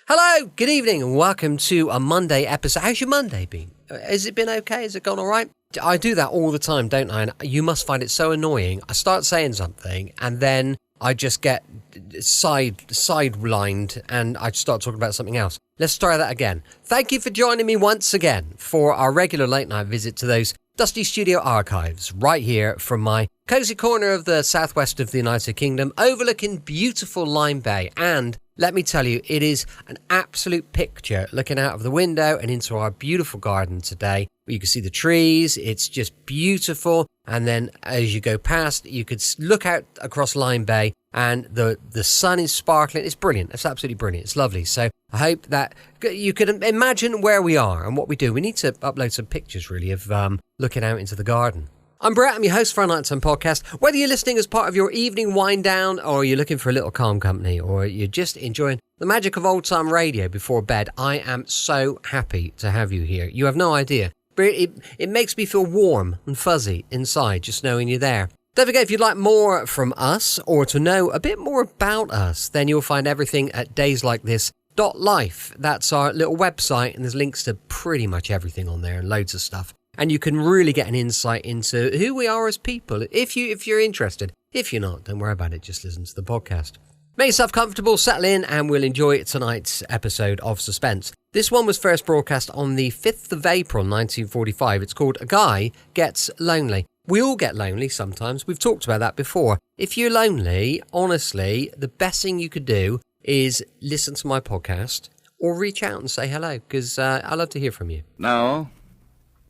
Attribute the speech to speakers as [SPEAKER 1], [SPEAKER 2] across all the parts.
[SPEAKER 1] Hello, good evening, and welcome to a Monday episode. How's your Monday been? Has it been okay? Has it gone all right? I do that all the time, don't I? And you must find it so annoying. I start saying something, and then I just get sidelined, and I start talking about something else. Let's try that again. Thank you for joining me once again for our regular late night visit to those dusty studio archives right here from my cozy corner of the southwest of the United Kingdom, overlooking beautiful Lyme Bay. And let me tell you, it is an absolute picture looking out of the window and into our beautiful garden today. You can see the trees, it's just beautiful. And then as you go past, you could look out across Lyme Bay and the sun is sparkling. It's brilliant. It's absolutely brilliant. It's lovely. So I hope that you can imagine where we are and what we do. We need to upload some pictures, really, of looking out into the garden. I'm Brett, I'm your host for our Nighttime Podcast. Whether you're listening as part of your evening wind down, or you're looking for a little calm company, or you're just enjoying the magic of old time radio before bed, I am so happy to have you here. You have no idea. But it makes me feel warm and fuzzy inside just knowing you're there. Don't forget, if you'd like more from us, or to know a bit more about us, then you'll find everything at dayslikethis.life. That's our little website, and there's links to pretty much everything on there and loads of stuff. And you can really get an insight into who we are as people if you're interested. If you're not, don't worry about it. Just listen to the podcast. Make yourself comfortable, settle in, and we'll enjoy tonight's episode of Suspense. This one was first broadcast on the 5th of April, 1945. It's called A Guy Gets Lonely. We all get lonely sometimes. We've talked about that before. If you're lonely, honestly, the best thing you could do is listen to my podcast or reach out and say hello, because I love to hear from you.
[SPEAKER 2] Now,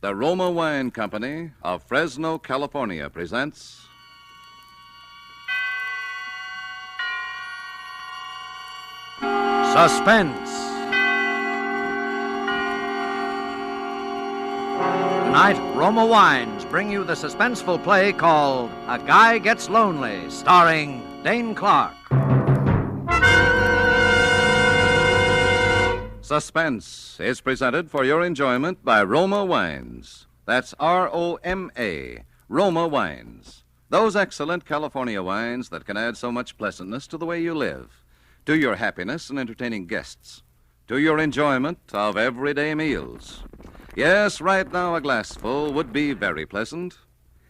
[SPEAKER 2] the Roma Wine Company of Fresno, California presents
[SPEAKER 3] Suspense. Tonight, Roma Wines bring you the suspenseful play called A Guy Gets Lonely, starring Dane Clark.
[SPEAKER 2] Suspense is presented for your enjoyment by Roma Wines. That's R-O-M-A, Roma Wines. Those excellent California wines that can add so much pleasantness to the way you live, to your happiness in entertaining guests, to your enjoyment of everyday meals. Yes, right now a glassful would be very pleasant,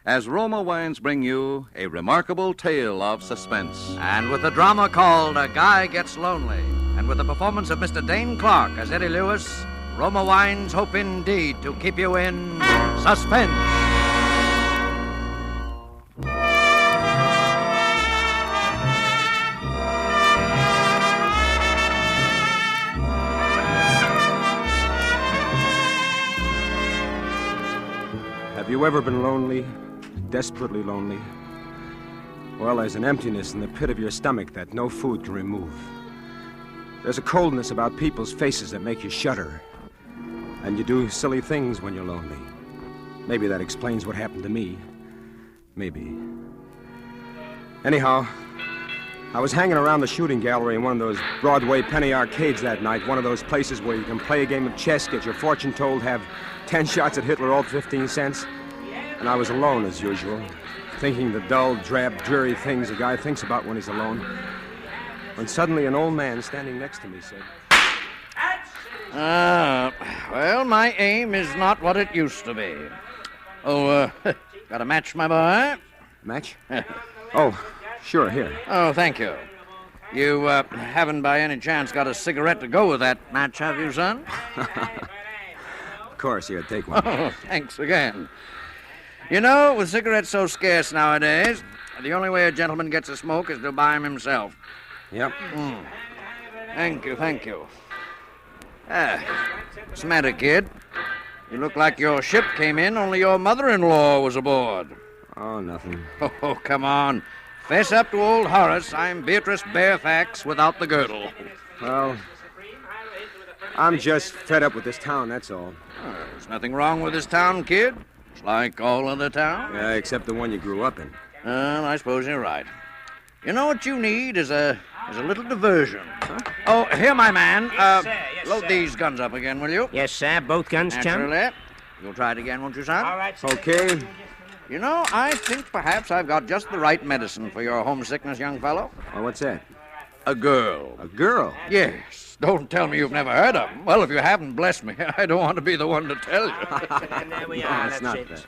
[SPEAKER 2] as Roma Wines bring you a remarkable tale of suspense.
[SPEAKER 3] And with the drama called A Guy Gets Lonely, and with the performance of Mr. Dane Clark as Eddie Lewis, Roma Wines hope indeed to keep you in suspense.
[SPEAKER 4] Have you ever been lonely, desperately lonely? Well, there's an emptiness in the pit of your stomach that no food can remove. There's a coldness about people's faces that make you shudder. And you do silly things when you're lonely. Maybe that explains what happened to me. Maybe. Anyhow, I was hanging around the shooting gallery in one of those Broadway penny arcades that night, one of those places where you can play a game of chess, get your fortune told, have 10 shots at Hitler, all 15 cents. And I was alone, as usual, thinking the dull, drab, dreary things a guy thinks about when he's alone. When suddenly an old man standing next to me said,
[SPEAKER 3] Well, my aim is not what it used to be. Oh, got a match, my boy?
[SPEAKER 4] Match? Oh, sure, here.
[SPEAKER 3] Oh, thank you. You haven't by any chance got a cigarette to go with that match, have you, son?
[SPEAKER 4] Of course, here, take one.
[SPEAKER 3] Oh, thanks again. You know, with cigarettes so scarce nowadays, the only way a gentleman gets a smoke is to buy 'em himself.
[SPEAKER 4] Yep.
[SPEAKER 3] Thank you, thank you. What's the matter, kid? You look like your ship came in, only your mother-in-law was aboard.
[SPEAKER 4] Oh, nothing.
[SPEAKER 3] Oh, come on. Fess up to old Horace. I'm Beatrice Fairfax without the girdle.
[SPEAKER 4] Well, I'm just fed up with this town, that's all.
[SPEAKER 3] There's nothing wrong with this town, kid. It's like all other towns.
[SPEAKER 4] Yeah, except the one you grew up in.
[SPEAKER 3] Well, I suppose you're right. You know what you need is a little diversion. Huh? Oh, here, my man.
[SPEAKER 5] Yes, sir.
[SPEAKER 3] Load these guns up again, will you?
[SPEAKER 5] Yes, sir. Both guns, chum.
[SPEAKER 3] Naturally. You'll try it again, won't you, son?
[SPEAKER 5] All right, sir.
[SPEAKER 4] Okay.
[SPEAKER 3] You know, I think perhaps I've got just the right medicine for your homesickness, young fellow.
[SPEAKER 4] Oh, what's that?
[SPEAKER 3] A girl.
[SPEAKER 4] A girl?
[SPEAKER 3] Yes. Don't tell me you've never heard of them. Well, if you haven't, bless me. I don't want to be the one to tell you.
[SPEAKER 5] And there we
[SPEAKER 4] No,
[SPEAKER 5] are.
[SPEAKER 4] it's
[SPEAKER 5] That's
[SPEAKER 4] not
[SPEAKER 5] it.
[SPEAKER 4] that.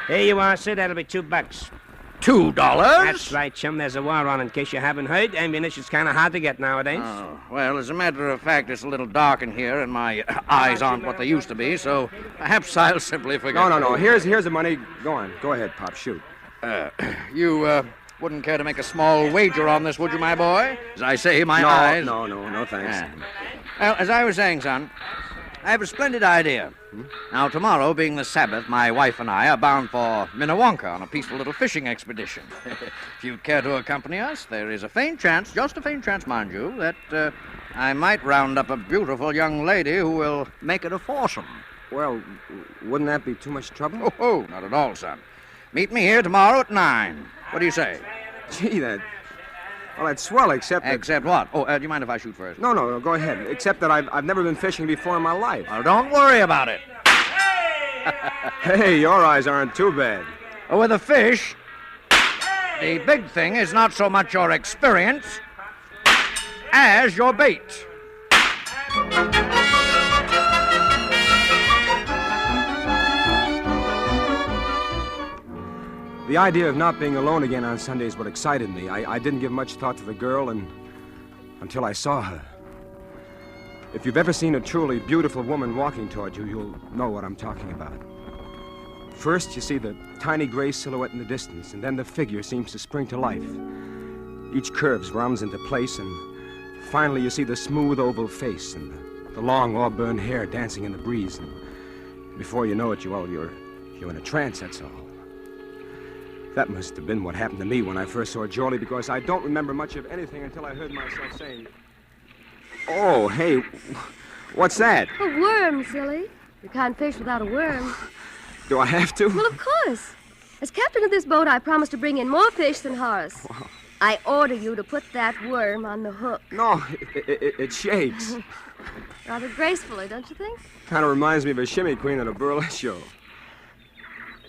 [SPEAKER 5] Here you are, sir. That'll be $2.
[SPEAKER 3] $2?
[SPEAKER 5] That's right, chum. There's a war on, in case you haven't heard. Ammunition's kind of hard to get nowadays.
[SPEAKER 3] Oh, well, as a matter of fact, it's a little dark in here, and my eyes aren't what they used to be, so perhaps I'll simply forget.
[SPEAKER 4] No. Here's the money. Go on. Go ahead, Pop. Shoot.
[SPEAKER 3] You wouldn't care to make a small wager on this, would you, my boy? As I say, my eyes...
[SPEAKER 4] No, thanks.
[SPEAKER 3] Yeah. Well, as I was saying, son, I have a splendid idea. Now, tomorrow, being the Sabbath, my wife and I are bound for Minnewanka on a peaceful little fishing expedition. If you'd care to accompany us, there is a faint chance, just a faint chance, mind you, that I might round up a beautiful young lady who will make it a foursome.
[SPEAKER 4] Well, wouldn't that be too much trouble?
[SPEAKER 3] Oh, not at all, son. Meet me here tomorrow at 9. What do you say?
[SPEAKER 4] Gee, that's swell, except that...
[SPEAKER 3] Except what? Oh, do you mind if I shoot first?
[SPEAKER 4] No, go ahead. Except that I've never been fishing before in my life.
[SPEAKER 3] Well, don't worry about it.
[SPEAKER 4] Hey, your eyes aren't too bad.
[SPEAKER 3] With a fish, the big thing is not so much your experience as your bait.
[SPEAKER 4] The idea of not being alone again on Sunday is what excited me. I didn't give much thought to the girl until I saw her. If you've ever seen a truly beautiful woman walking toward you, you'll know what I'm talking about. First, you see the tiny gray silhouette in the distance, and then the figure seems to spring to life. Each curve rounds into place, and finally you see the smooth oval face and the long auburn hair dancing in the breeze. And before you know it, you're in a trance, that's all. That must have been what happened to me when I first saw Jorlie, because I don't remember much of anything until I heard myself saying, "Oh, hey, what's that?"
[SPEAKER 6] A worm, silly. You can't fish without a worm.
[SPEAKER 4] Do I have to?
[SPEAKER 6] Well, of course. As captain of this boat, I promise to bring in more fish than Horace.
[SPEAKER 4] Wow.
[SPEAKER 6] I order you to put that worm on the hook.
[SPEAKER 4] No, it shakes.
[SPEAKER 6] Rather gracefully, don't you think?
[SPEAKER 4] Kind of reminds me of a shimmy queen at a burlesque show.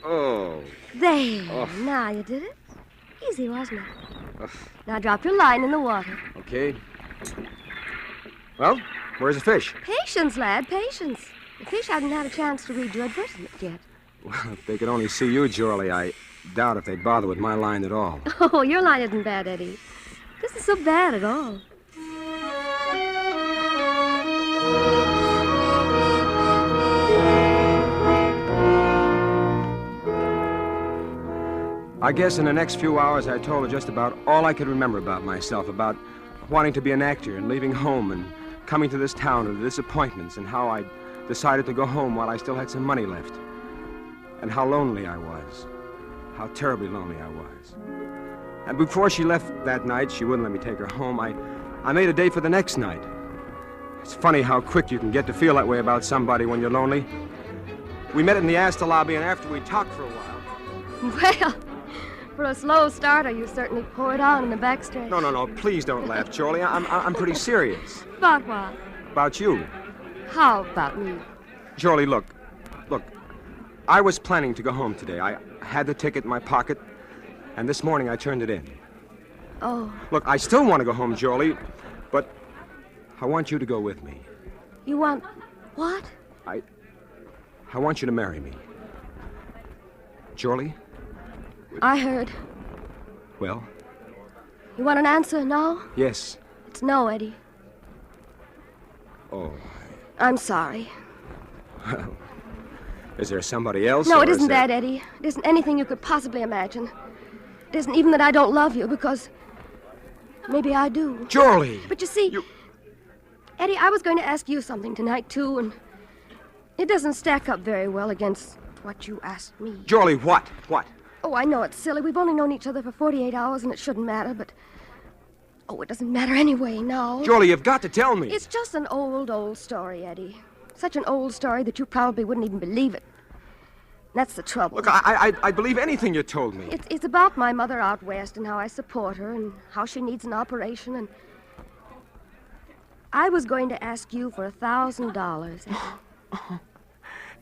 [SPEAKER 4] Oh.
[SPEAKER 6] There.
[SPEAKER 4] Oh.
[SPEAKER 6] Now you did it. Easy, wasn't it? Now drop your line in the water.
[SPEAKER 4] Okay. Well, where's the fish?
[SPEAKER 6] Patience, lad, patience. The fish hadn't had a chance to read your advertisement yet.
[SPEAKER 4] Well, if they could only see you, Jorlie, I doubt if they'd bother with my line at all.
[SPEAKER 6] Oh, your line isn't bad, Eddie. This is so bad at all.
[SPEAKER 4] I guess in the next few hours I told her just about all I could remember about myself, about wanting to be an actor and leaving home and coming to this town and the disappointments, and how I decided to go home while I still had some money left, and how lonely I was, how terribly lonely I was. And before she left that night, she wouldn't let me take her home. I made a date for the next night. It's funny how quick you can get to feel that way about somebody when you're lonely. We met in the Astor lobby, and after we talked for a while...
[SPEAKER 6] Well, for a slow starter, you certainly poured on in the backstretch.
[SPEAKER 4] No, please don't laugh, Jorlie. I'm pretty serious.
[SPEAKER 6] About what?
[SPEAKER 4] About you.
[SPEAKER 6] How about me?
[SPEAKER 4] Jorlie, look. I was planning to go home today. I had the ticket in my pocket, and this morning I turned it in.
[SPEAKER 6] Oh.
[SPEAKER 4] Look, I still want to go home, Jorlie, but I want you to go with me.
[SPEAKER 6] You want what?
[SPEAKER 4] I want you to marry me. Jorlie?
[SPEAKER 6] I heard.
[SPEAKER 4] Well?
[SPEAKER 6] You want an answer now?
[SPEAKER 4] Yes.
[SPEAKER 6] It's no, Eddie.
[SPEAKER 4] Oh.
[SPEAKER 6] I'm sorry.
[SPEAKER 4] Well, is there somebody else?
[SPEAKER 6] No,
[SPEAKER 4] or
[SPEAKER 6] it
[SPEAKER 4] is
[SPEAKER 6] isn't
[SPEAKER 4] there...
[SPEAKER 6] that, Eddie. It isn't anything you could possibly imagine. It isn't even that I don't love you, because maybe I do.
[SPEAKER 4] Jorlie!
[SPEAKER 6] But you see, Eddie, I was going to ask you something tonight, too, and it doesn't stack up very well against what you asked me.
[SPEAKER 4] Jorlie, what? What?
[SPEAKER 6] Oh, I know it's silly. We've only known each other for 48 hours, and it shouldn't matter, but... Oh, it doesn't matter anyway now.
[SPEAKER 4] Jorlie, you've got to tell me.
[SPEAKER 6] It's just an old story, Eddie. Such an old story that you probably wouldn't even believe it. That's the trouble.
[SPEAKER 4] Look, I'd believe anything you told me.
[SPEAKER 6] It's about my mother out west and how I support her and how she needs an operation, and... I was going to ask you for $1,000.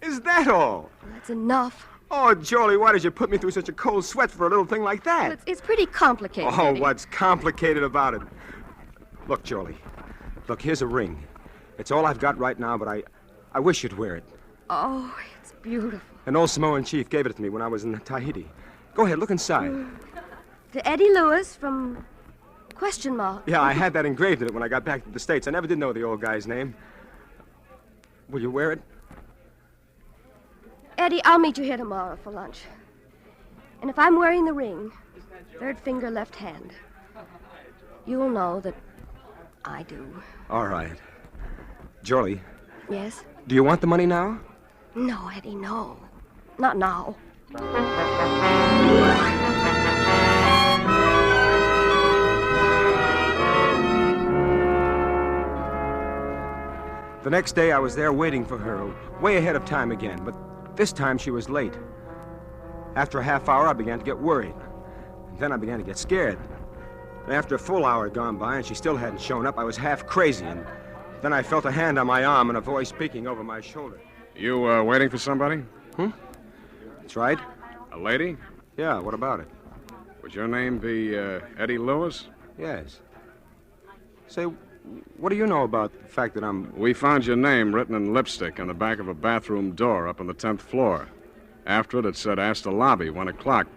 [SPEAKER 4] Is that all?
[SPEAKER 6] Well, that's enough.
[SPEAKER 4] Oh, Jorlie, why did you put me through such a cold sweat for a little thing like that?
[SPEAKER 6] Well, it's pretty complicated,
[SPEAKER 4] Oh,
[SPEAKER 6] Eddie.
[SPEAKER 4] what's complicated about it? Look, Jorlie, Look, here's a ring. It's all I've got right now, but I wish you'd wear it.
[SPEAKER 6] Oh, it's beautiful.
[SPEAKER 4] An old Samoan chief gave it to me when I was in Tahiti. Go ahead, look inside.
[SPEAKER 6] To Eddie Lewis from Question Mark.
[SPEAKER 4] Yeah, I had that engraved in it when I got back to the States. I never did know the old guy's name. Will you wear it?
[SPEAKER 6] Eddie, I'll meet you here tomorrow for lunch. And if I'm wearing the ring, third finger, left hand, you'll know that I do.
[SPEAKER 4] All right. Jolie,
[SPEAKER 6] Yes?
[SPEAKER 4] do you want the money now?
[SPEAKER 6] No, Eddie, no. Not now.
[SPEAKER 4] The next day, I was there waiting for her, way ahead of time again, but this time she was late. After a half hour, I began to get worried. Then I began to get scared. And after a full hour had gone by and she still hadn't shown up, I was half crazy, and then I felt a hand on my arm and a voice speaking over my shoulder.
[SPEAKER 7] You waiting for somebody?
[SPEAKER 4] That's right.
[SPEAKER 7] A lady?
[SPEAKER 4] Yeah, what about it?
[SPEAKER 7] Would your name be Eddie Lewis?
[SPEAKER 4] Yes. Say, what do you know about the fact that I'm...
[SPEAKER 7] We found your name written in lipstick on the back of a bathroom door up on the 10th floor. After it said Astor Lobby, 1 o'clock.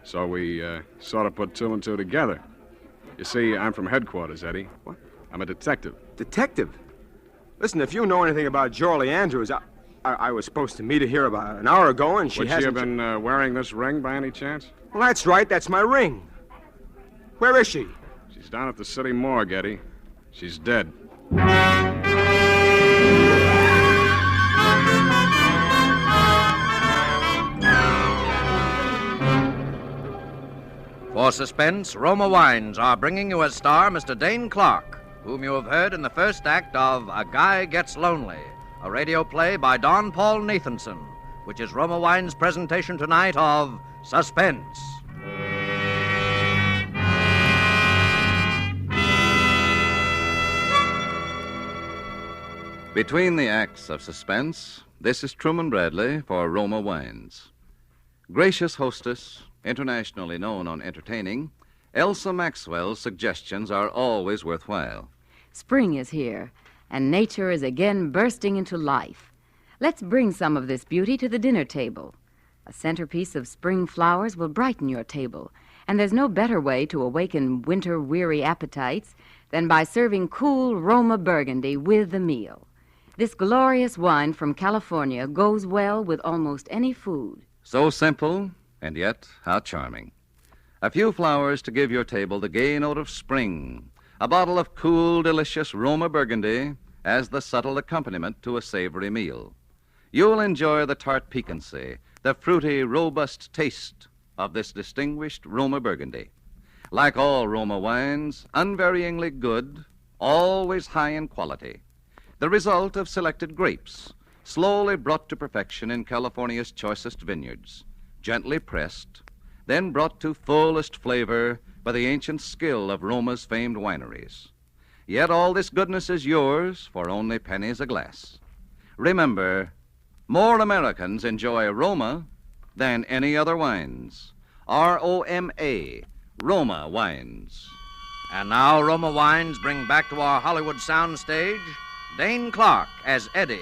[SPEAKER 7] So we sort of put two and two together. You see, I'm from headquarters, Eddie.
[SPEAKER 4] What?
[SPEAKER 7] I'm a detective.
[SPEAKER 4] Detective? Listen, if you know anything about Jolie Andrews, I was supposed to meet her here about an hour ago, and she
[SPEAKER 7] Would
[SPEAKER 4] hasn't...
[SPEAKER 7] she have been wearing this ring by any chance?
[SPEAKER 4] Well, that's right. That's my ring. Where is she?
[SPEAKER 7] She's down at the city morgue, Eddie. She's dead.
[SPEAKER 3] For Suspense, Roma Wines are bringing you as star Mr. Dane Clark, whom you have heard in the first act of A Guy Gets Lonely, a radio play by Don Paul Nathanson, which is Roma Wines' presentation tonight of Suspense.
[SPEAKER 2] Between the acts of Suspense, this is Truman Bradley for Roma Wines. Gracious hostess, internationally known on entertaining, Elsa Maxwell's suggestions are always worthwhile.
[SPEAKER 8] Spring is here, and nature is again bursting into life. Let's bring some of this beauty to the dinner table. A centerpiece of spring flowers will brighten your table, and there's no better way to awaken winter-weary appetites than by serving cool Roma Burgundy with the meal. This glorious wine from California goes well with almost any food.
[SPEAKER 2] So simple, and yet how charming. A few flowers to give your table the gay note of spring. A bottle of cool, delicious Roma Burgundy as the subtle accompaniment to a savory meal. You'll enjoy the tart piquancy, the fruity, robust taste of this distinguished Roma Burgundy. Like all Roma wines, unvaryingly good, always high in quality. The result of selected grapes, slowly brought to perfection in California's choicest vineyards, gently pressed, then brought to fullest flavor by the ancient skill of Roma's famed wineries. Yet all this goodness is yours for only pennies a glass. Remember, more Americans enjoy Roma than any other wines. R-O-M-A, Roma Wines.
[SPEAKER 3] And now Roma Wines bring back to our Hollywood soundstage Dane Clark as Eddie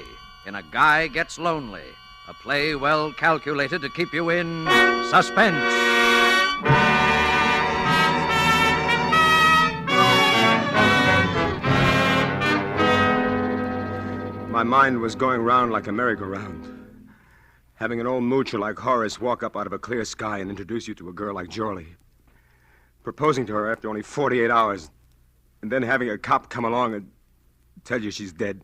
[SPEAKER 3] in A Guy Gets Lonely, a play well calculated to keep you in suspense.
[SPEAKER 4] My mind was going round like a merry-go-round. Having an old moocher like Horace walk up out of a clear sky and introduce you to a girl like Jolie. Proposing to her after only 48 hours, and then having a cop come along and tell you she's dead.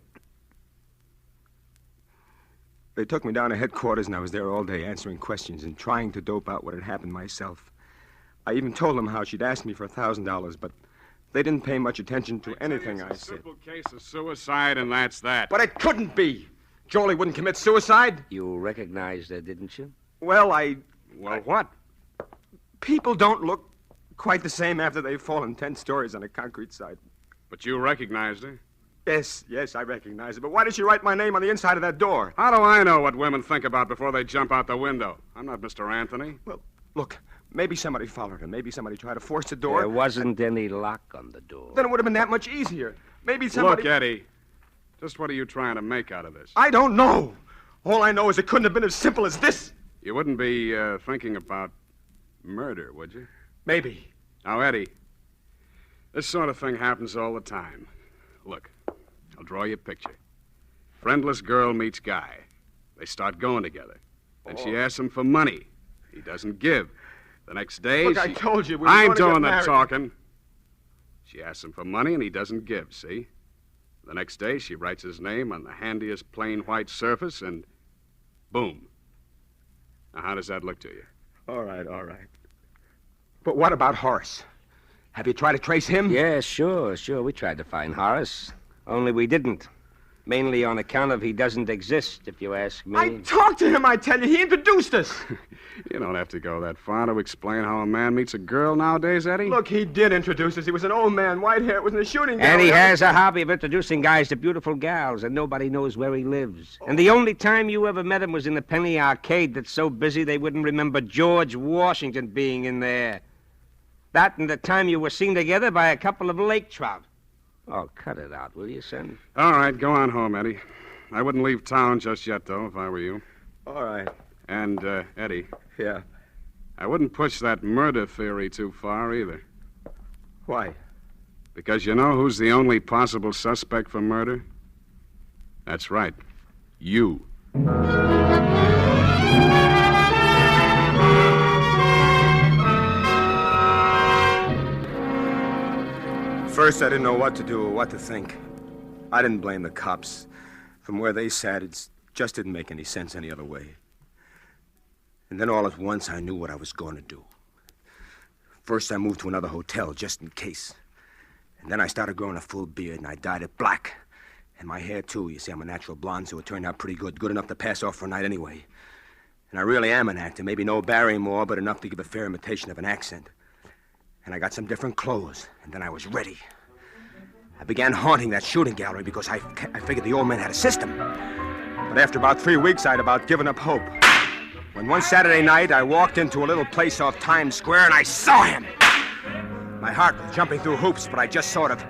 [SPEAKER 4] They took me down to headquarters, and I was there all day answering questions and trying to dope out what had happened myself. I even told them how she'd asked me for $1,000, but they didn't pay much attention to anything I
[SPEAKER 7] It's a
[SPEAKER 4] said.
[SPEAKER 7] simple case of suicide, and that's that.
[SPEAKER 4] But it couldn't be. Jolie wouldn't commit suicide.
[SPEAKER 5] You recognized her, didn't you?
[SPEAKER 4] Well,
[SPEAKER 7] Well, what?
[SPEAKER 4] people don't look quite the same after they've fallen 10 stories on a concrete side.
[SPEAKER 7] But you recognized her.
[SPEAKER 4] Yes, I recognize it. But why did she write my name on the inside of that door?
[SPEAKER 7] How do I know what women think about before they jump out the window? I'm not Mr. Anthony.
[SPEAKER 4] Well, look, maybe somebody followed her. Maybe somebody tried to force the door.
[SPEAKER 5] There wasn't any lock on the door.
[SPEAKER 4] Then it would have been that much easier. Maybe somebody...
[SPEAKER 7] Look, Eddie, just what are you trying to make out of this?
[SPEAKER 4] I don't know. All I know is it couldn't have been as simple as this.
[SPEAKER 7] You wouldn't be thinking about murder, would you?
[SPEAKER 4] Maybe.
[SPEAKER 7] Now, Eddie, this sort of thing happens all the time. Look, I'll draw you a picture. Friendless girl meets guy. They start going together. Then she asks him for money. He doesn't give. The next day,
[SPEAKER 4] Look, I told you we were
[SPEAKER 7] I'm
[SPEAKER 4] going to get
[SPEAKER 7] doing the
[SPEAKER 4] married.
[SPEAKER 7] talking. She asks him for money, and he doesn't give, see? The next day, she writes his name on the handiest plain white surface, and boom. Now, how does that look to you?
[SPEAKER 4] All right. But what about Horace? Have you tried to trace him?
[SPEAKER 5] Yeah, sure. We tried to find Horace. Only we didn't. Mainly on account of he doesn't exist, if you ask me.
[SPEAKER 4] I talked to him, I tell you. He introduced us.
[SPEAKER 7] You don't have to go that far to explain how a man meets a girl nowadays, Eddie.
[SPEAKER 4] Look, he did introduce us. He was an old man, white hair. It was in the shooting gallery.
[SPEAKER 5] And he has a hobby of introducing guys to beautiful gals, and nobody knows where he lives. And the only time you ever met him was in the penny arcade that's so busy they wouldn't remember George Washington being in there. That and the time you were seen together by a couple of lake trout. Oh, cut it out, will you, son?
[SPEAKER 7] All right, go on home, Eddie. I wouldn't leave town just yet, though, if I were you.
[SPEAKER 4] All right.
[SPEAKER 7] And, Eddie,
[SPEAKER 4] Yeah.
[SPEAKER 7] I wouldn't push that murder theory too far, either.
[SPEAKER 4] Why?
[SPEAKER 7] Because you know who's the only possible suspect for murder? That's right. You.
[SPEAKER 4] First, I didn't know what to do or what to think. I didn't blame the cops. From where they sat, it just didn't make any sense any other way. And then all at once, I knew what I was going to do. First, I moved to another hotel, just in case. And then I started growing a full beard, and I dyed it black. And my hair, too. You see, I'm a natural blonde, so it turned out pretty good. Good enough to pass off for a night anyway. And I really am an actor. Maybe no Barrymore, but enough to give a fair imitation of an accent. And I got some different clothes, and then I was ready. I began haunting that shooting gallery because I figured the old man had a system. But after about 3 weeks, I'd about given up hope. When one Saturday night, I walked into a little place off Times Square, and I saw him. My heart was jumping through hoops, but I just sort of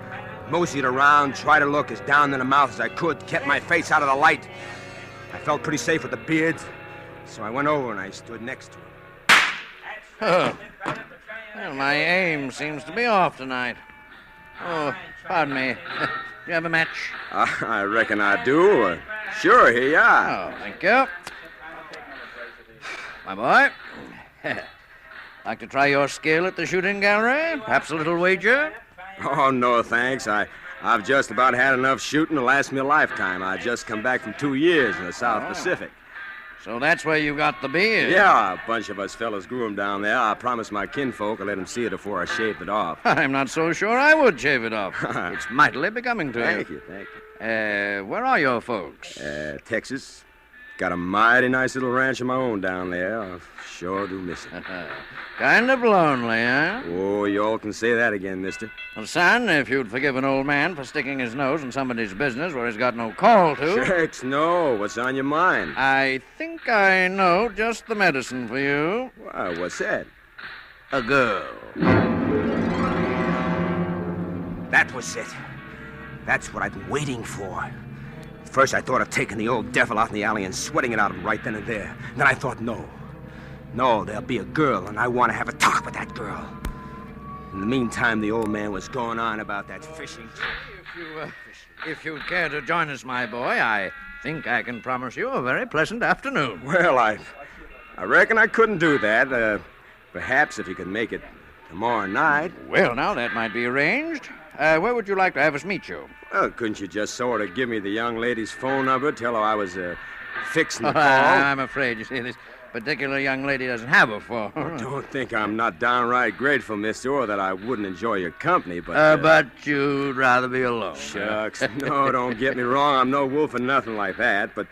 [SPEAKER 4] moseyed around, tried to look as down in the mouth as I could, kept my face out of the light. I felt pretty safe with the beard, so I went over and I stood next to him.
[SPEAKER 3] Oh. Well, my aim seems to be off tonight. Oh, pardon me. Do you have a match?
[SPEAKER 4] I reckon I do. Sure, here you are.
[SPEAKER 3] Oh, thank you. My boy, like to try your skill at the shooting gallery? Perhaps a little wager?
[SPEAKER 4] Oh, no, thanks. I've just about had enough shooting to last me a lifetime. I just come back from 2 years in the South Pacific.
[SPEAKER 3] So that's where you got the beard?
[SPEAKER 4] Yeah, a bunch of us fellas grew 'em down there. I promised my kinfolk I'd let 'em see it before I shaved it off.
[SPEAKER 3] I'm not so sure I would shave it off. It's mightily becoming to
[SPEAKER 4] Thank
[SPEAKER 3] you.
[SPEAKER 4] you.
[SPEAKER 3] Where are your folks?
[SPEAKER 4] Texas. Got a mighty nice little ranch of my own down there. I sure do miss it.
[SPEAKER 3] Kind of lonely, huh?
[SPEAKER 4] Oh, you all can say that again, mister.
[SPEAKER 3] Well, son, if you'd forgive an old man for sticking his nose in somebody's business where he's got no call to.
[SPEAKER 4] Shucks, no. What's on your mind?
[SPEAKER 3] I think I know just the medicine for you.
[SPEAKER 4] Why, what's that?
[SPEAKER 3] A girl.
[SPEAKER 4] That was it. That's what I've been waiting for. First, I thought of taking the old devil out in the alley and sweating it out of him right then and there. Then I thought, no, there'll be a girl, and I want to have a talk with that girl. In the meantime, the old man was going on about that fishing.
[SPEAKER 3] If you'd care to join us, my boy, I think I can promise you a very pleasant afternoon.
[SPEAKER 4] Well, I reckon I couldn't do that. Perhaps if you could make it tomorrow night.
[SPEAKER 3] Well, now, that might be arranged. Where would you like to have us meet you?
[SPEAKER 4] Well, couldn't you just sort of give me the young lady's phone number, tell her I was fixing the call?
[SPEAKER 3] I'm afraid, you see, this particular young lady doesn't have a phone.
[SPEAKER 4] Don't think I'm not downright grateful, mister, or that I wouldn't enjoy your company, but...
[SPEAKER 3] But you'd rather be alone.
[SPEAKER 4] Shucks. No, don't get me wrong. I'm no wolf or nothing like that, but...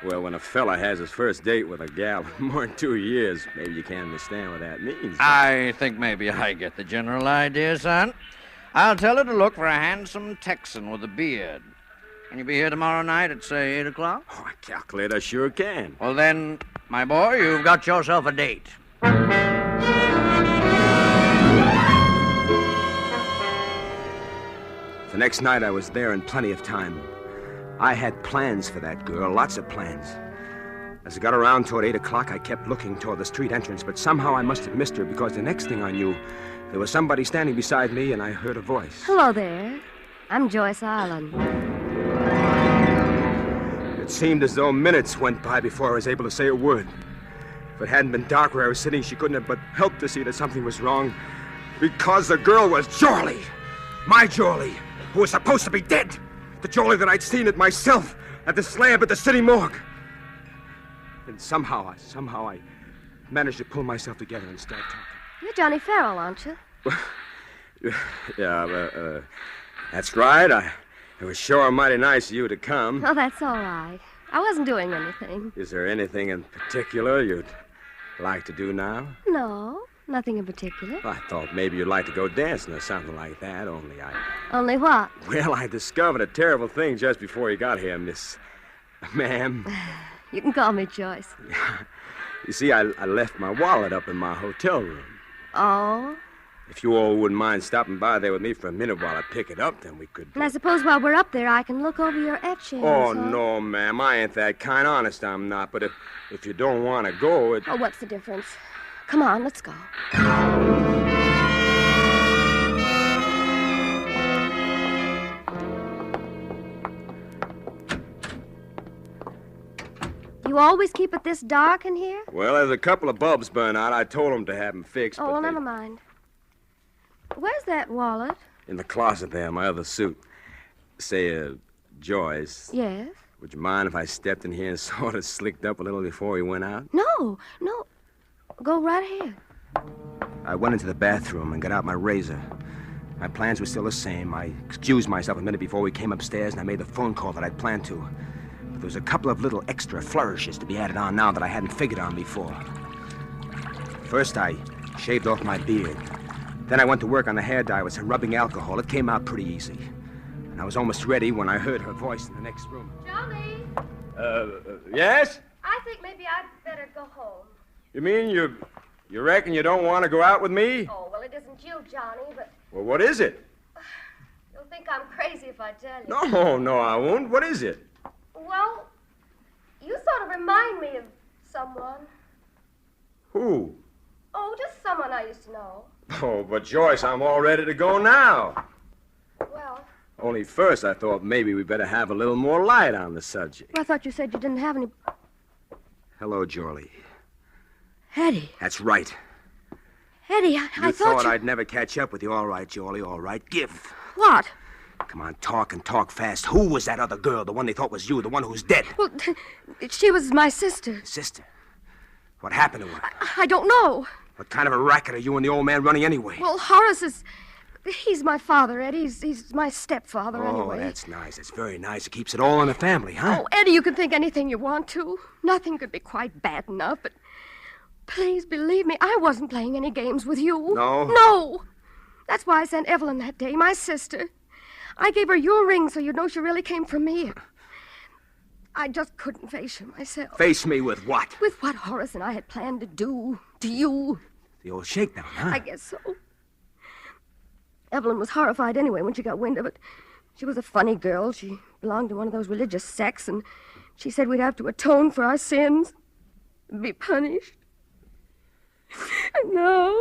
[SPEAKER 4] Well, when a fella has his first date with a gal in more than 2 years, maybe you can't understand what that means.
[SPEAKER 3] I think maybe I get the general idea, son. I'll tell her to look for a handsome Texan with a beard. Can you be here tomorrow night at, say, 8 o'clock?
[SPEAKER 4] Oh, I calculate I sure can.
[SPEAKER 3] Well, then, my boy, you've got yourself a date.
[SPEAKER 4] The next night, I was there in plenty of time. I had plans for that girl, lots of plans. As I got around toward 8 o'clock, I kept looking toward the street entrance, but somehow I must have missed her because the next thing I knew, there was somebody standing beside me, and I heard a voice.
[SPEAKER 6] Hello there. I'm Joyce Allen.
[SPEAKER 4] It seemed as though minutes went by before I was able to say a word. If it hadn't been dark where I was sitting, she couldn't have but helped to see that something was wrong. Because the girl was Jorlie. My Jorlie, who was supposed to be dead. The Jorlie that I'd seen it myself at the slab at the city morgue. And somehow I managed to pull myself together and start talking.
[SPEAKER 6] You're Johnny Farrell, aren't you?
[SPEAKER 4] Yeah, that's right. It was sure mighty nice of you to come.
[SPEAKER 6] Oh, that's all right. I wasn't doing anything.
[SPEAKER 4] Is there anything in particular you'd like to do now?
[SPEAKER 6] No, nothing in particular.
[SPEAKER 4] I thought maybe you'd like to go dancing or something like that, only
[SPEAKER 6] Only what?
[SPEAKER 4] Well, I discovered a terrible thing just before you got here, Miss... Ma'am.
[SPEAKER 6] You can call me Joyce.
[SPEAKER 4] You see, I left my wallet up in my hotel room.
[SPEAKER 6] Oh?
[SPEAKER 4] If you all wouldn't mind stopping by there with me for a minute while I pick it up, then we could...
[SPEAKER 6] And I suppose while we're up there, I can look over your etchings.
[SPEAKER 4] Oh,
[SPEAKER 6] huh?
[SPEAKER 4] no, ma'am. I ain't that kind. Honest, I'm not. But if you don't want to go,
[SPEAKER 6] Oh, what's the difference? Come on, let's go. You always keep it this dark in here?
[SPEAKER 4] Well, there's a couple of bulbs burn out. I told them to have them fixed.
[SPEAKER 6] Oh,
[SPEAKER 4] but
[SPEAKER 6] well,
[SPEAKER 4] they...
[SPEAKER 6] never mind. Where's that wallet?
[SPEAKER 4] In the closet there, my other suit. Say, Joyce.
[SPEAKER 6] Yes?
[SPEAKER 4] Would you mind if I stepped in here and sort of slicked up a little before we went out?
[SPEAKER 6] No. Go right ahead.
[SPEAKER 4] I went into the bathroom and got out my razor. My plans were still the same. I excused myself a minute before we came upstairs, and I made the phone call that I'd planned to. But there was a couple of little extra flourishes to be added on now that I hadn't figured on before. First, I shaved off my beard. Then I went to work on the hair dye with some rubbing alcohol. It came out pretty easy. And I was almost ready when I heard her voice in the next room.
[SPEAKER 6] Johnny!
[SPEAKER 4] Yes?
[SPEAKER 6] I think maybe I'd better go home.
[SPEAKER 4] You mean you reckon you don't want to go out with me?
[SPEAKER 6] Oh, well, it isn't you, Johnny, but
[SPEAKER 4] Well, what is it?
[SPEAKER 6] you'll think I'm crazy if I tell you.
[SPEAKER 4] No, I won't. What is it?
[SPEAKER 6] Well, you sort of remind me of someone.
[SPEAKER 4] Who?
[SPEAKER 6] Oh, just someone I used to know.
[SPEAKER 4] Oh, but Joyce, I'm all ready to go now.
[SPEAKER 6] Well,
[SPEAKER 4] Only first I thought maybe we better have a little more light on the subject.
[SPEAKER 6] I thought you said you didn't have any...
[SPEAKER 4] Hello, Jorlie.
[SPEAKER 6] Eddie.
[SPEAKER 4] That's right.
[SPEAKER 6] Eddie, I thought
[SPEAKER 4] I'd never catch up with you. All right, Jorlie, all right. Give.
[SPEAKER 6] What?
[SPEAKER 4] Come on, talk and talk fast. Who was that other girl, the one they thought was you, the one who's dead?
[SPEAKER 6] Well, she was my sister.
[SPEAKER 4] Sister. What happened to her?
[SPEAKER 6] I don't know.
[SPEAKER 4] What kind of a racket are you and the old man running anyway?
[SPEAKER 6] Well, Horace is... He's my father, Eddie. He's my stepfather,
[SPEAKER 4] Oh,
[SPEAKER 6] anyway.
[SPEAKER 4] that's nice. It's very nice. It keeps it all in the family, huh?
[SPEAKER 6] Oh, Eddie, you can think anything you want to. Nothing could be quite bad enough, but... Please believe me, I wasn't playing any games with you.
[SPEAKER 4] No?
[SPEAKER 6] No. That's why I sent Evelyn that day, my sister. I gave her your ring so you'd know she really came from me. I just couldn't face you myself.
[SPEAKER 4] Face me with what?
[SPEAKER 6] With what Horace and I had planned to do to you.
[SPEAKER 4] The old shakedown, huh?
[SPEAKER 6] I guess so. Evelyn was horrified anyway when she got wind of it. She was a funny girl. She belonged to one of those religious sects, and she said we'd have to atone for our sins and be punished. No.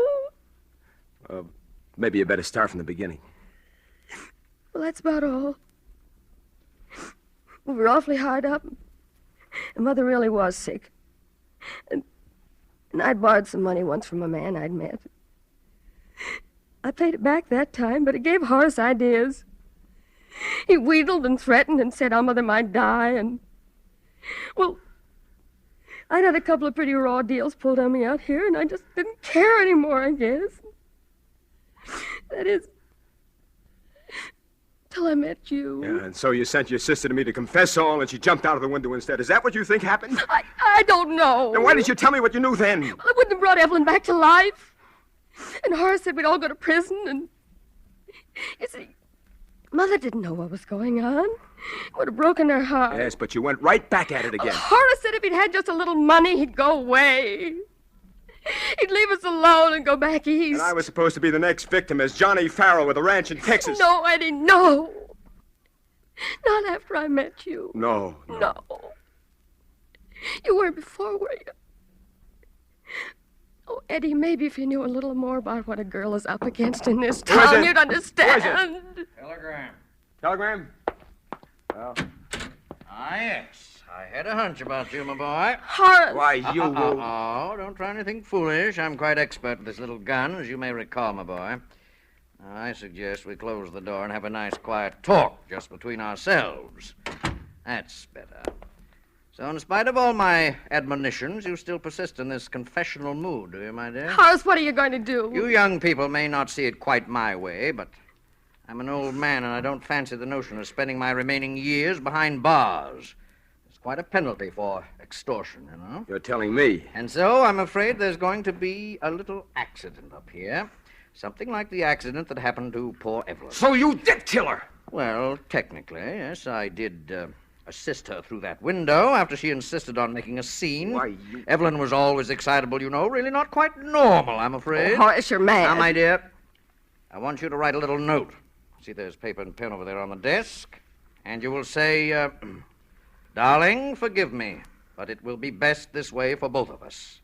[SPEAKER 4] Maybe you better start from the beginning.
[SPEAKER 6] Well, that's about all. We were awfully hard up. And Mother really was sick. And I'd borrowed some money once from a man I'd met. I paid it back that time, but it gave Horace ideas. He wheedled and threatened and said our mother might die, and... Well, I'd had a couple of pretty raw deals pulled on me out here, and I just didn't care anymore, I guess. That is... till I met you.
[SPEAKER 4] Yeah, and so you sent your sister to me to confess all, and she jumped out of the window instead. Is that what you think happened?
[SPEAKER 6] I don't know.
[SPEAKER 4] Then why didn't you tell me what you knew then?
[SPEAKER 6] Well, I wouldn't have brought Evelyn back to life. And Horace said we'd all go to prison, and... You see, Mother didn't know what was going on. It would have broken her heart.
[SPEAKER 4] Yes, but you went right back at it again.
[SPEAKER 6] Horace said if he'd had just a little money, he'd go away. He'd leave us alone and go back east.
[SPEAKER 4] And I was supposed to be the next victim as Johnny Farrell with a ranch in Texas.
[SPEAKER 6] No, Eddie, no. Not after I met you.
[SPEAKER 4] No.
[SPEAKER 6] No. You weren't before, were you? Oh, Eddie, maybe if you knew a little more about what a girl is up against in this
[SPEAKER 4] Who is
[SPEAKER 6] town,
[SPEAKER 4] it?
[SPEAKER 6] you'd understand.
[SPEAKER 4] Who is it?
[SPEAKER 3] Telegram.
[SPEAKER 4] Telegram? Well,
[SPEAKER 3] Yes. I had a hunch about you, my boy.
[SPEAKER 6] Horace.
[SPEAKER 4] why, you...
[SPEAKER 3] Oh, don't try anything foolish. I'm quite expert with this little gun, as you may recall, my boy. Now, I suggest we close the door and have a nice, quiet talk just between ourselves. That's better. So, in spite of all my admonitions, you still persist in this confessional mood, do you, my dear?
[SPEAKER 6] Horace, what are you going to do?
[SPEAKER 3] You young people may not see it quite my way, but I'm an old man, and I don't fancy the notion of spending my remaining years behind bars. It's quite a penalty for extortion, you know.
[SPEAKER 4] You're telling me.
[SPEAKER 3] And so I'm afraid there's going to be a little accident up here. Something like the accident that happened to poor Evelyn.
[SPEAKER 4] So you did kill her?
[SPEAKER 3] Well, technically, yes, I did assist her through that window after she insisted on making a scene.
[SPEAKER 4] Why, you...
[SPEAKER 3] Evelyn was always excitable, you know. Really not quite normal, I'm afraid.
[SPEAKER 6] Oh, Horace, you're mad.
[SPEAKER 3] Now, my dear, I want you to write a little note. See, there's paper and pen over there on the desk. And you will say, Darling, forgive me, but it will be best this way for both of us.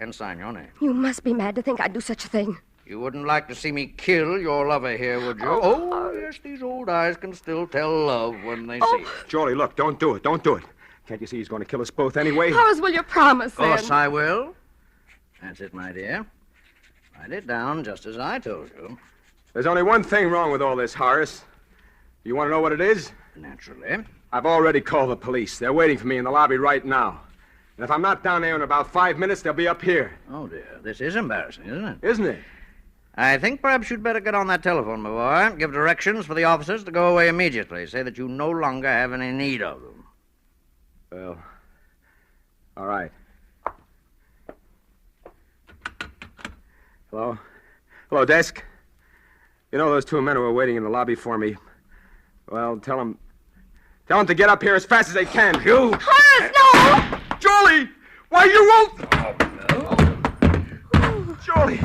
[SPEAKER 3] And sign your name.
[SPEAKER 6] You must be mad to think I'd do such a thing.
[SPEAKER 3] You wouldn't like to see me kill your lover here, would you? Oh, yes, these old eyes can still tell love when they see it.
[SPEAKER 4] Jolie, look, don't do it. Don't do it. Can't you see he's going to kill us both anyway?
[SPEAKER 6] Horace, will you promise,
[SPEAKER 3] Of
[SPEAKER 6] then?
[SPEAKER 3] course I will. That's it, my dear. Write it down just as I told you.
[SPEAKER 4] There's only one thing wrong with all this, Horace. You want to know what it is?
[SPEAKER 3] Naturally.
[SPEAKER 4] I've already called the police. They're waiting for me in the lobby right now. And if I'm not down there in about 5 minutes, they'll be up here.
[SPEAKER 3] Oh, dear. This is embarrassing, isn't it?
[SPEAKER 4] Isn't it?
[SPEAKER 3] I think perhaps you'd better get on that telephone, my boy. Give directions for the officers to go away immediately. Say that you no longer have any need of them.
[SPEAKER 4] Well, all right. Hello? Hello, desk. You know those two men who are waiting in the lobby for me? Well, tell them to get up here as fast as they can. You!
[SPEAKER 6] Horace, no!
[SPEAKER 4] Jolie! Why, you won't! Jolie!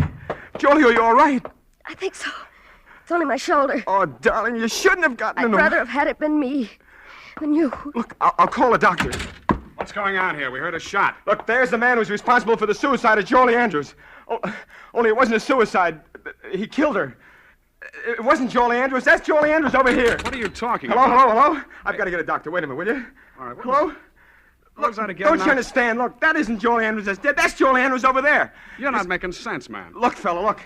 [SPEAKER 4] Jolie, are you all right?
[SPEAKER 6] I think so. It's only my shoulder.
[SPEAKER 4] Oh, darling, you shouldn't have gotten
[SPEAKER 6] I'd
[SPEAKER 4] in the...
[SPEAKER 6] rather have had it been me than you.
[SPEAKER 4] Look, I'll call a doctor.
[SPEAKER 7] What's going on here? We heard a shot.
[SPEAKER 4] Look, there's the man who's responsible for the suicide of Jolie Andrews. Oh, only it wasn't a suicide. He killed her. It wasn't Jolie Andrews. That's Jolie Andrews over here.
[SPEAKER 7] What are you talking
[SPEAKER 4] Hello,
[SPEAKER 7] about?
[SPEAKER 4] hello, hello? I've got to get a doctor. Wait a minute, will you?
[SPEAKER 7] All right,
[SPEAKER 4] Hello?
[SPEAKER 7] What was that again?
[SPEAKER 4] Don't
[SPEAKER 7] now?
[SPEAKER 4] you understand? Look, that isn't Jolie Andrews that's dead. That's Jolie Andrews over there.
[SPEAKER 7] You're not making sense, man.
[SPEAKER 4] Look, fella, look.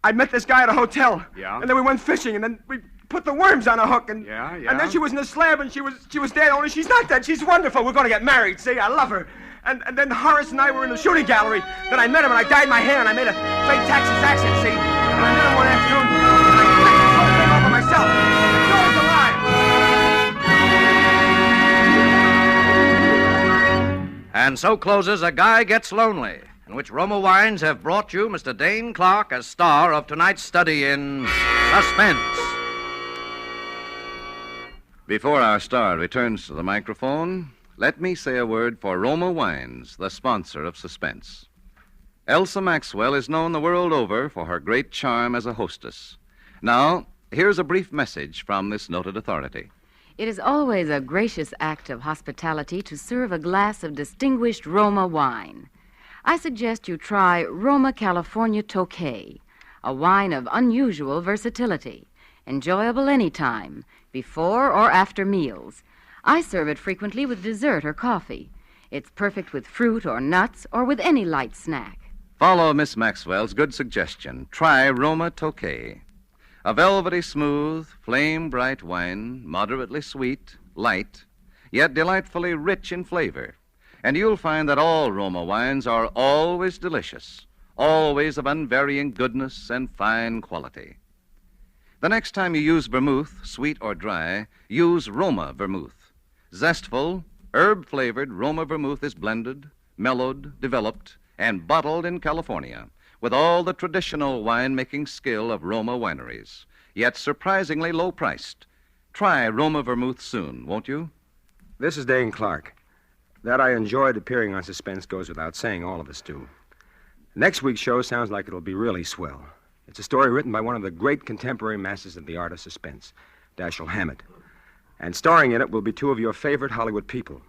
[SPEAKER 4] I met this guy at a hotel.
[SPEAKER 7] Yeah?
[SPEAKER 4] And then we went fishing, and then we put the worms on a hook, and...
[SPEAKER 7] Yeah?
[SPEAKER 4] And then she was in the slab, and she was dead, only she's not dead. She's wonderful. We're going to get married, see? I love her. And then Horace and I were in the shooting gallery. Then I met him, and I dyed my hair, and I made a fake Texas accent, see? And I met him one afternoon, and I fixed this whole thing over myself. And Joey's alive.
[SPEAKER 3] And so closes A Guy Gets Lonely, in which Roma Wines have brought you Mr. Dane Clark as star of tonight's study in Suspense.
[SPEAKER 2] Before our star returns to the microphone, let me say a word for Roma Wines, the sponsor of Suspense. Elsa Maxwell is known the world over for her great charm as a hostess. Now, here's a brief message from this noted authority.
[SPEAKER 8] It is always a gracious act of hospitality to serve a glass of distinguished Roma wine. I suggest you try Roma California Tokay, a wine of unusual versatility, enjoyable any time, before or after meals. I serve it frequently with dessert or coffee. It's perfect with fruit or nuts or with any light snack.
[SPEAKER 2] Follow Miss Maxwell's good suggestion. Try Roma Tokay. A velvety smooth, flame-bright wine, moderately sweet, light, yet delightfully rich in flavor. And you'll find that all Roma wines are always delicious, always of unvarying goodness and fine quality. The next time you use vermouth, sweet or dry, use Roma vermouth. Zestful, herb-flavored Roma vermouth is blended, mellowed, developed, and bottled in California with all the traditional wine-making skill of Roma wineries, yet surprisingly low-priced. Try Roma vermouth soon, won't you?
[SPEAKER 4] This is Dane Clark. That I enjoyed appearing on Suspense goes without saying. All of us do. Next week's show sounds like it'll be really swell. It's a story written by one of the great contemporary masters of the art of suspense, Dashiell Hammett. And starring in it will be two of your favorite Hollywood people,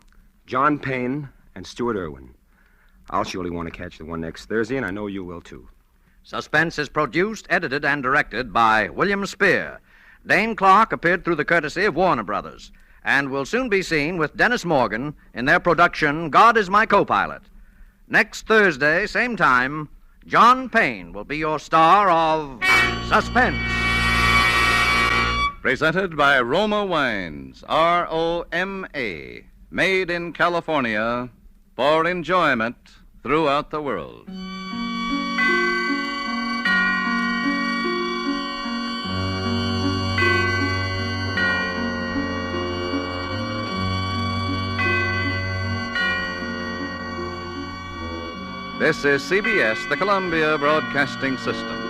[SPEAKER 4] John Payne and Stuart Irwin. I'll surely want to catch the one next Thursday, and I know you will, too.
[SPEAKER 3] Suspense is produced, edited, and directed by William Spear. Dane Clark appeared through the courtesy of Warner Brothers and will soon be seen with Dennis Morgan in their production, God is My Co-Pilot. Next Thursday, same time, John Payne will be your star of Suspense.
[SPEAKER 2] Presented by Roma Wines, R-O-M-A, made in California for enjoyment throughout the world. This is CBS, the Columbia Broadcasting System.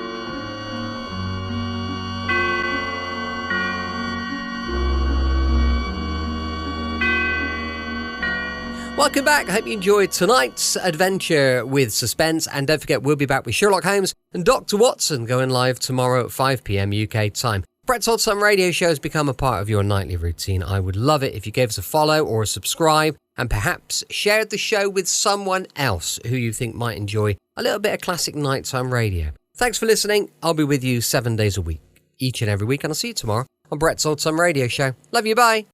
[SPEAKER 1] Welcome back. I hope you enjoyed tonight's adventure with Suspense. And don't forget, we'll be back with Sherlock Holmes and Dr. Watson going live tomorrow at 5 p.m. UK time. Brett's Old Time Radio show has become a part of your nightly routine. I would love it if you gave us a follow or a subscribe and perhaps shared the show with someone else who you think might enjoy a little bit of classic nighttime radio. Thanks for listening. I'll be with you 7 days a week, each and every week, and I'll see you tomorrow on Brett's Old Time Radio show. Love you, bye.